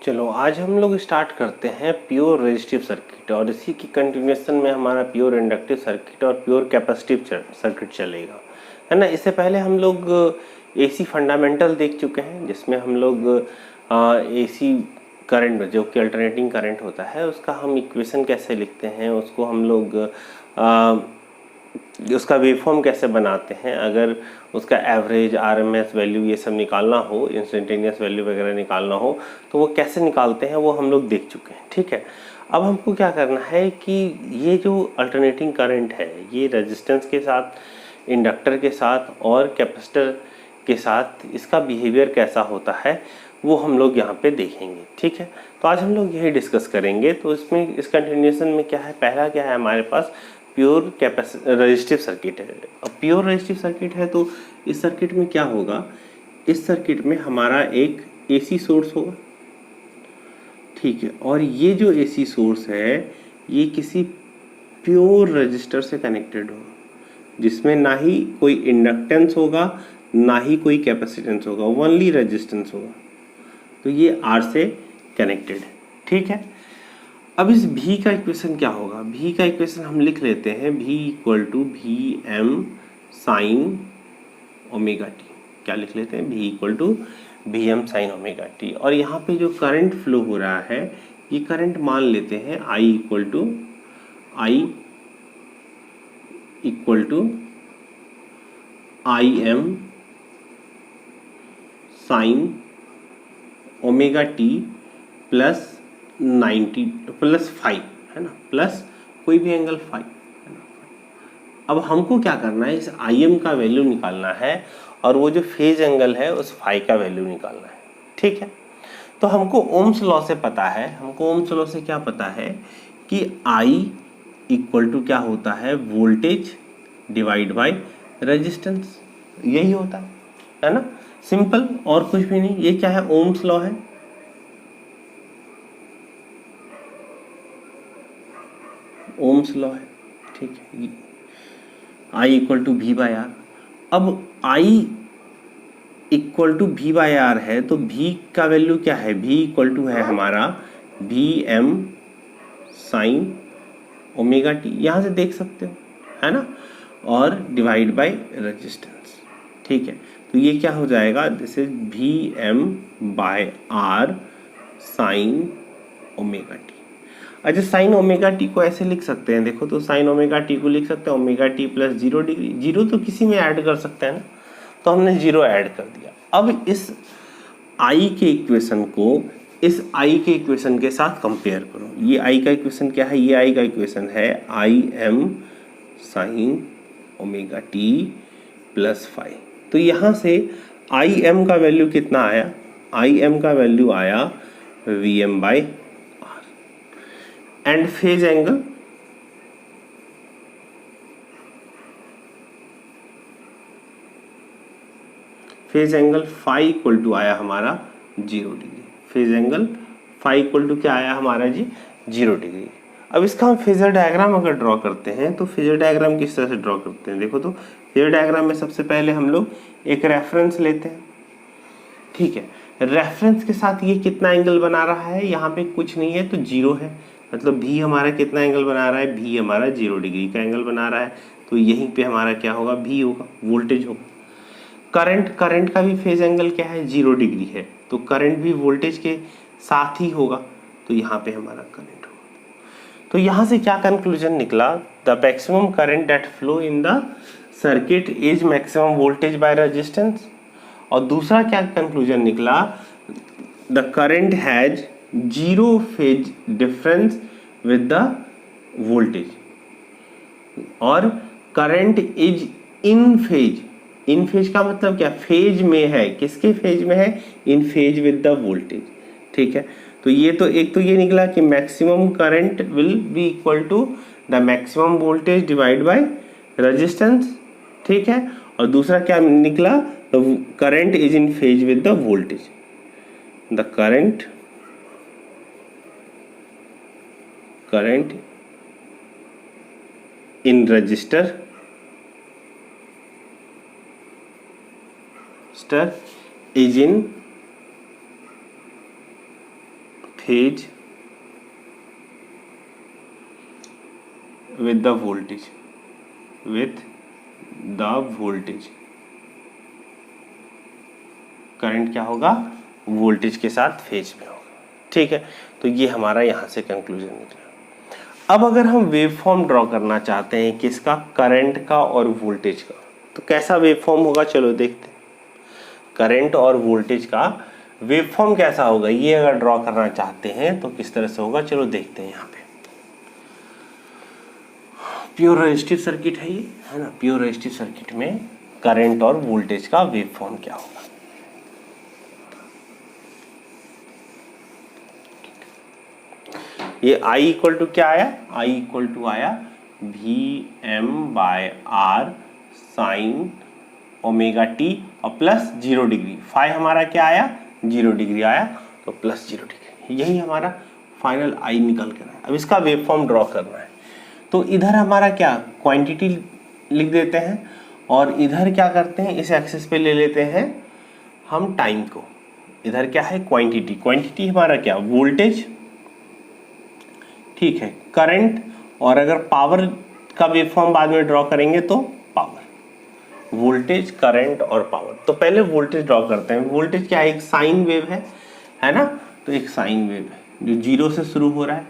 चलो आज हम लोग स्टार्ट करते हैं प्योर रेजिस्टिव सर्किट और इसी की कंटिन्यूएशन में हमारा प्योर इंडक्टिव सर्किट और प्योर कैपेसिटिव सर्किट चलेगा, है ना। इससे पहले हम लोग एसी फंडामेंटल देख चुके हैं जिसमें हम लोग एसी करंट जो कि अल्टरनेटिंग करंट होता है उसका हम इक्वेशन कैसे लिखते हैं, उसको हम लोग उसका वेवफॉर्म कैसे बनाते हैं, अगर उसका एवरेज आरएमएस वैल्यू ये सब निकालना हो, इंस्टेंटेनियस वैल्यू वगैरह निकालना हो तो वो कैसे निकालते हैं वो हम लोग देख चुके हैं। ठीक है, अब हमको क्या करना है कि ये जो अल्टरनेटिंग करंट है ये रेजिस्टेंस के साथ, इंडक्टर के साथ और कैपेसिटर के साथ इसका बिहेवियर कैसा होता है वो हम लोग यहाँ पे देखेंगे। ठीक है, तो आज हम लोग यही डिस्कस करेंगे। तो इसमें इस कंटिन्यूएशन में क्या है, पहला क्या है हमारे पास प्योर रेजिस्टिव सर्किट है। अब प्योर रेजिस्टिव सर्किट है तो इस सर्किट में क्या होगा, इस सर्किट में हमारा एक एसी सोर्स होगा। ठीक है, और ये जो एसी सोर्स है ये किसी प्योर रजिस्टर से कनेक्टेड होगा जिसमें ना ही कोई इंडक्टेंस होगा ना ही कोई कैपेसिटेंस होगा, ओनली रेजिस्टेंस होगा। तो ये आर से कनेक्टेड है। ठीक है, अब इस भी का इक्वेशन क्या होगा, भी का इक्वेशन हम लिख लेते हैं, भी इक्वल टू भी एम साइन ओमेगा टी। क्या लिख लेते हैं, भी इक्वल टू भी एम साइन ओमेगा टी। और यहाँ पे जो करंट फ्लो हो रहा है ये करंट मान लेते हैं I equal to I M sine omega T plus 90 plus 5, है ना, प्लस कोई भी एंगल 5, है ना। अब हमको क्या करना है, इस आई एम का वैल्यू निकालना है और वो जो फेज एंगल है उस फाई का वैल्यू निकालना है। ठीक है, तो हमको ओम्स लॉ से पता है, हमको ओम्स लॉ से क्या पता है कि आई इक्वल टू क्या होता है, वोल्टेज डिवाइड बाय रेजिस्टेंस, यही होता है ना, सिंपल, और कुछ भी नहीं। ये क्या है, ओम्स लॉ है। ओम्स लॉ है। ठीक है, आई इक्वल टू भी बाय आर। अब आई इक्वल टू भी बाय आर है तो भी का वैल्यू क्या है, भी इक्वल टू है हमारा भी एम साइन ओमेगा टी, यहाँ से देख सकते हो, है ना, और डिवाइड बाय रेजिस्टेंस। ठीक है, तो ये क्या हो जाएगा, दिस इज भी m by r sine omega t. अच्छा, साइन ओमेगा टी को ऐसे लिख सकते हैं, देखो तो साइन ओमेगा टी को लिख सकते हैं omega T plus 0 degree. Zero तो किसी में ऐड कर सकते हैं ना, तो हमने 0 ऐड कर दिया। अब इस आई के इक्वेशन को इस आई के इक्वेशन के साथ कंपेयर करो। ये आई का इक्वेशन क्या है, ये आई का इक्वेशन है आई M sine omega T plus 5। तो यहाँ से आई एम का वैल्यू कितना आया, आई एम का वैल्यू आया v m by r. And phase angle, phase angle phi equal to आया हमारा 0 degree. Phase angle phi equal to क्या आया हमारा जी, 0 डिग्री। अब इसका हम फेजर डायग्राम अगर ड्रॉ करते हैं तो फेजर डायग्राम किस तरह से ड्रॉ करते हैं, देखो तो फेजर डायग्राम में सबसे पहले हम लोग एक रेफरेंस लेते हैं। ठीक है, रेफरेंस के साथ ये कितना एंगल बना रहा है, यहाँ पे कुछ नहीं है तो 0 है, मतलब भी हमारा कितना एंगल बना रहा है, भी हमारा 0 डिग्री का एंगल बना रहा है। तो यहीं पे हमारा क्या होगा, भी होगा, वोल्टेज होगा। करंट का भी फेज एंगल क्या है, 0 डिग्री है, तो करंट भी वोल्टेज के साथ ही होगा, तो यहाँ पे हमारा करंट होगा। तो यहाँ से क्या कंक्लूजन निकला, the maximum current that flow in the circuit is maximum voltage by resistance. और दूसरा क्या कंक्लूजन निकला, the current has 0 phase difference with the voltage, और current is in phase. In phase का मतलब क्या, फेज में है, किसके फेज में है, इन फेज विद द वोल्टेज। ठीक है, तो ये तो एक तो ये निकला कि maximum current will be equal to the maximum voltage divide by resistance. ठीक है, और दूसरा क्या निकला, the current is in phase with the voltage, the current in resistor is in phase with the voltage, current क्या होगा, voltage के साथ फेज में होगा। ठीक है, तो ये हमारा यहां से कंक्लूजन निकला। अब अगर हम वेव फॉर्म ड्रॉ करना चाहते हैं किसका, करंट का और वोल्टेज का, तो कैसा वेव फॉर्म होगा, चलो देखते हैं। करंट और वोल्टेज का वेव फॉर्म कैसा होगा, ये अगर ड्रॉ करना चाहते हैं तो किस तरह से होगा, चलो देखते हैं। यहाँ पे प्योर रेजिस्टिव सर्किट है ये, है ना। प्योर रेजिस्टिव सर्किट में करंट और वोल्टेज का वेव फॉर्म क्या होगा। ये I इक्वल टू क्या आया, I इक्वल टू आया Vm/R साइन ओमेगा टी और प्लस 0 डिग्री। फाई हमारा क्या आया, 0 डिग्री आया, तो प्लस 0 डिग्री। यही हमारा फाइनल I निकल कर आया। अब इसका वेव फॉर्म ड्रॉ करना है, तो इधर हमारा क्या क्वांटिटी लिख देते हैं और इधर क्या करते हैं, इस एक्सिस पे ले लेते हैं हम टाइम को। इधर क्या है, क्वांटिटी, क्वांटिटी हमारा क्या, वोल्टेज, ठीक है, करंट, और अगर पावर का वेव फॉर्म बाद में ड्रॉ करेंगे तो पावर, वोल्टेज, करंट और पावर। तो पहले वोल्टेज ड्रॉ करते हैं। वोल्टेज क्या है, एक साइन वेव है ना। तो एक साइन वेव है जो 0 से शुरू हो रहा है,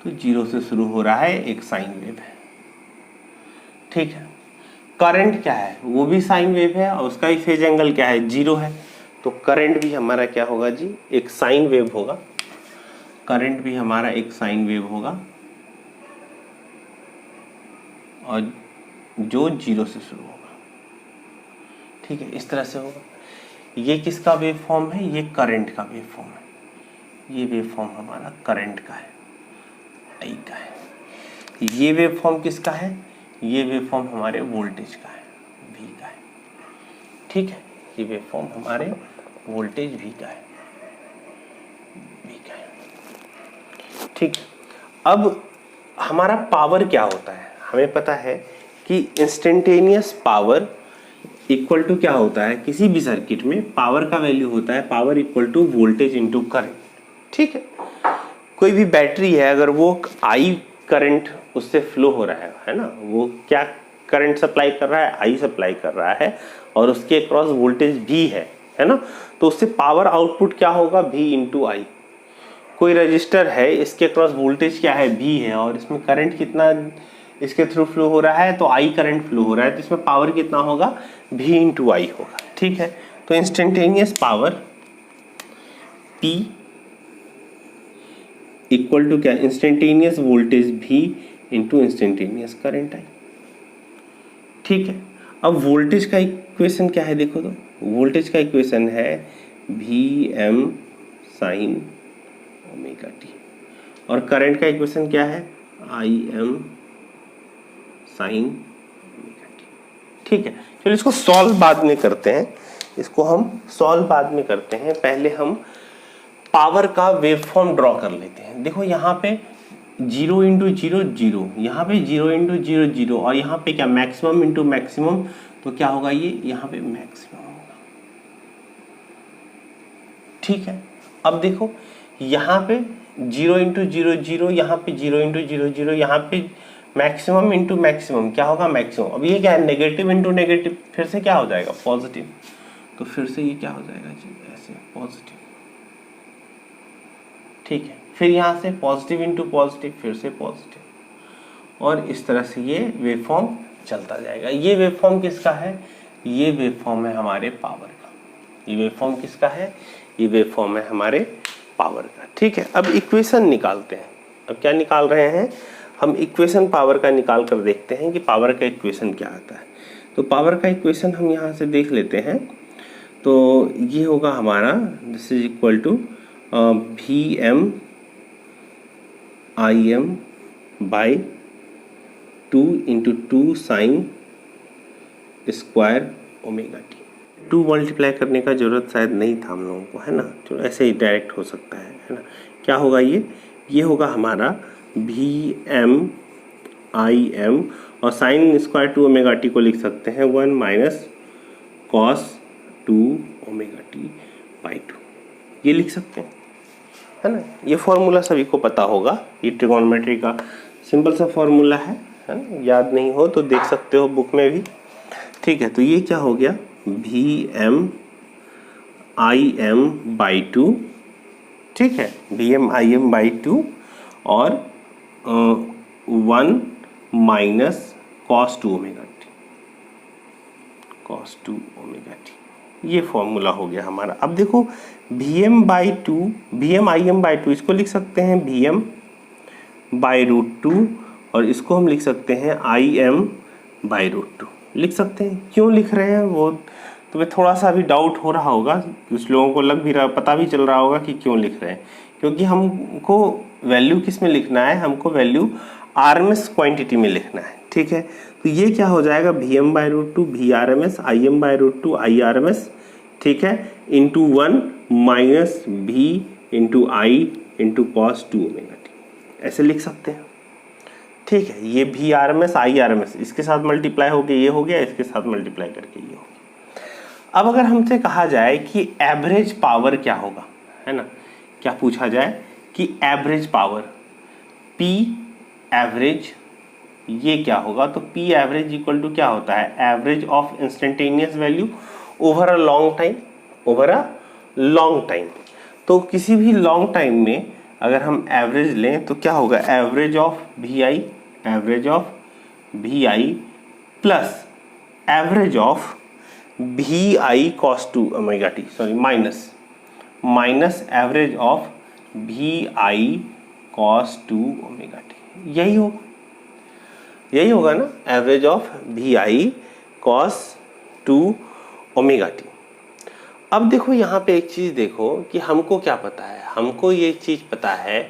तो 0 से शुरू हो रहा है, एक साइन वेव है। ठीक है, करंट क्या है, वो भी साइन वेव है और उसका ही फेज एंगल क्या है, 0 है। तो करंट भी हमारा क्या होगा जी, एक साइन वेव होगा। करंट भी हमारा एक साइन वेव होगा और जो 0 से शुरू होगा। ठीक है, इस तरह से होगा। ये किसका वेव फॉर्म है, ये करंट का वेव फॉर्म है। ये वेव फॉर्म हमारा करंट का है, I का है। ये वेव फॉर्म किसका है, ये वेव फॉर्म हमारे वोल्टेज का है, V का है। ठीक है, ये वेव फॉर्म हमारे वोल्टेज V का है, V का है। ठीक, अब हमारा पावर क्या होता है, हमें पता है कि इंस्टेंटेनियस पावर इक्वल टू क्या होता है, किसी भी सर्किट में पावर का वैल्यू होता है power equal to voltage into current. ठीक है, कोई भी बैटरी है, अगर वो I करंट उससे फ्लो हो रहा है ना, वो क्या करंट सप्लाई कर रहा है, I सप्लाई कर रहा है और उसके क्रॉस वोल्टेज भी है ना, तो उससे पावर आउटपुट क्या होगा, V इंटू I। कोई रजिस्टर है, इसके क्रॉस वोल्टेज क्या है, V है, और इसमें करंट कितना इसके थ्रू फ्लो हो रहा है, तो I करंट फ्लो हो रहा है, तो इसमें पावर कितना होगा, V इंटू I होगा। ठीक है, तो instantaneous power P equal to क्या, instantaneous voltage V into instantaneous current I। ठीक है, अब वोल्टेज का इक्वेशन क्या है, देखो तो वोल्टेज का इक्वेशन है Vm साइन ओमेगा टी, और करंट का इक्वेशन क्या है, Im साइन ओमेगा टी। ठीक है, चलो इसको सॉल्व बाद में करते हैं, इसको हम सॉल्व बाद में करते हैं। पहले हम पावर का वेव फॉर्म ड्रॉ कर लेते हैं। देखो यहाँ पे 0 इंटू 0 0, यहाँ पे 0 इंटू 0 0, और यहाँ पे क्या मैक्सिमम इंटू मैक्सिमम, तो क्या होगा ये, यहाँ पे मैक्सिमम होगा। ठीक है, अब देखो यहाँ पे 0 इंटू 0 0, यहाँ पे 0 इंटू 0 0, यहाँ पे मैक्सिमम इंटू मैक्सिमम क्या होगा, मैक्सिमम। अब ये क्या है, नेगेटिव इंटू नेगेटिव, फिर से क्या हो जाएगा, पॉजिटिव। तो फिर से ये क्या हो जाएगा जी, ऐसे पॉजिटिव। ठीक है, फिर यहाँ से पॉजिटिव इंटू पॉजिटिव, फिर से पॉजिटिव, और इस तरह से ये वेव फॉर्म चलता जाएगा। ये वेव फॉर्म किसका है, ये वेव फॉर्म है हमारे पावर का। ये वेव फॉर्म किसका है, ये वेव फॉर्म है हमारे पावर का। ठीक है, अब इक्वेशन निकालते हैं। अब क्या निकाल रहे हैं हम, इक्वेशन पावर का निकाल कर देखते हैं कि पावर का इक्वेशन क्या आता है। तो पावर का इक्वेशन हम यहाँ से देख लेते हैं। तो ये होगा हमारा, this is equal to Vm Im by 2 into 2 sine square omega t. 2 multiply करने का जरूरत शायद नहीं था हम लोगों को, है ना, तो ऐसे ही डायरेक्ट हो सकता है ना। क्या होगा ये होगा हमारा Vm Im, और साइन स्क्वायर 2 ओमेगा टी को लिख सकते हैं 1 minus cos 2 omega T by 2, ये लिख सकते हैं। है ना। ये फॉर्मूला सभी को पता होगा, ये ट्रिगोनोमेट्री का सिंपल सा फॉर्मूला है ना। याद नहीं हो तो देख सकते हो बुक में भी, ठीक है। तो ये क्या हो गया, VM IM/2, ठीक है, VM IM/2 और 1 माइनस cos 2 ओमेगा टी, ये फॉर्मूला हो गया हमारा। अब देखो VM/2, VM IM/2 इसको लिख सकते हैं VM/√2 और इसको हम लिख सकते हैं IM/√2 लिख सकते हैं। क्यों लिख रहे हैं वो तुम्हें थोड़ा सा अभी डाउट हो रहा होगा, कुछ लोगों को लग भी रहा, पता भी चल रहा होगा कि क्यों लिख रहे हैं। क्योंकि हमको वैल्यू किस में लिखना है, हमको वैल्यू RMS क्वांटिटी में लिखना है, ठीक है। तो ये क्या हो जाएगा, VM/√2 VRMS IM/√2 IRMS, ठीक है, into 1 minus V into I into cos 2 omega T, ऐसे लिख सकते हैं, ठीक है। ये VRMS IRMS इसके साथ मल्टीप्लाई हो गया, ये हो गया, इसके साथ मल्टीप्लाई करके ये हो गया। अब अगर हमसे कहा जाए कि एवरेज पावर क्या होगा, है ना, क्या पूछा जाए कि एवरेज पावर P एवरेज ये क्या होगा, तो P एवरेज इक्वल टू क्या होता है, average of instantaneous value over a long time. तो किसी भी लॉन्ग टाइम में अगर हम एवरेज लें तो क्या होगा, average of VI plus average of VI cos 2 omega T, sorry minus average of VI cos 2 omega T, यही होगा ना, average of VI cos 2 omega T. अब देखो यहाँ पे एक चीज देखो कि हमको क्या पता है, हमको ये चीज पता है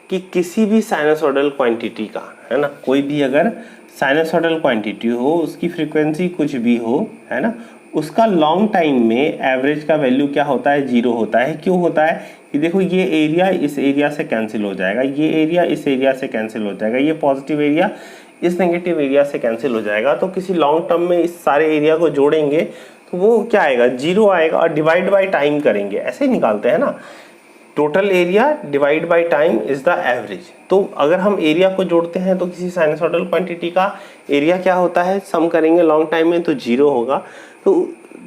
कि किसी भी साइनसोइडल क्वांटिटी का, है ना, कोई भी अगर साइनसोइडल क्वांटिटी हो, उसकी फ्रीक्वेंसी कुछ भी हो, है ना, उसका लॉन्ग टाइम में एवरेज का वैल्यू क्या होता है, 0 होता है। क्यों होता है कि देखो ये एरिया इस एरिया से कैंसिल हो जाएगा, ये एरिया इस एरिया से कैंसिल हो जाएगा, ये पॉजिटिव एरिया इस नेगेटिव एरिया से कैंसिल हो जाएगा। तो किसी लॉन्ग टर्म में इस सारे एरिया को जोड़ेंगे तो वो क्या आएगा, 0 आएगा, और डिवाइड बाय टाइम करेंगे, ऐसे ही निकालते हैं ना, total area divide by time is the average. तो अगर हम एरिया को जोड़ते हैं तो किसी साइनसोइडल क्वांटिटी का एरिया क्या होता है, सम करेंगे लॉन्ग टाइम में तो 0 होगा।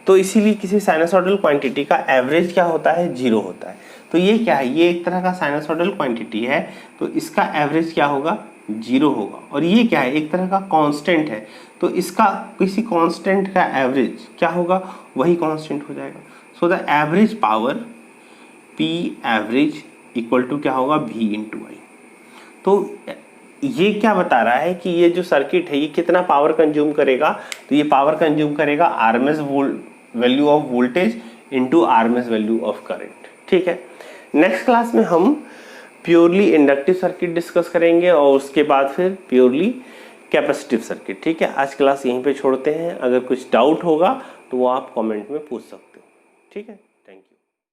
तो इसीलिए किसी साइनसोइडल क्वांटिटी का एवरेज क्या होता है, 0 होता है। तो ये क्या है, ये एक तरह का साइनसोइडल क्वांटिटी है, तो इसका एवरेज क्या होगा, 0 होगा। और ये क्या है, एक तरह का कांस्टेंट है, तो इसका किसी कांस्टेंट का एवरेज क्या होगा, वही कांस्टेंट हो जाएगा। So the average power P average equal to क्या होगा, V इंटू I। तो ये क्या बता रहा है कि ये जो सर्किट है ये कितना पावर कंज्यूम करेगा, तो ये पावर कंज्यूम करेगा RMS value of voltage into RMS value of current, ठीक है। नेक्स्ट क्लास में हम प्योरली इंडक्टिव सर्किट डिस्कस करेंगे और उसके बाद फिर प्योरली कैपेसिटिव सर्किट, ठीक है। आज क्लास यहीं पे छोड़ते हैं, अगर कुछ डाउट होगा तो वो आप कमेंट में पूछ सकते हो, ठीक है।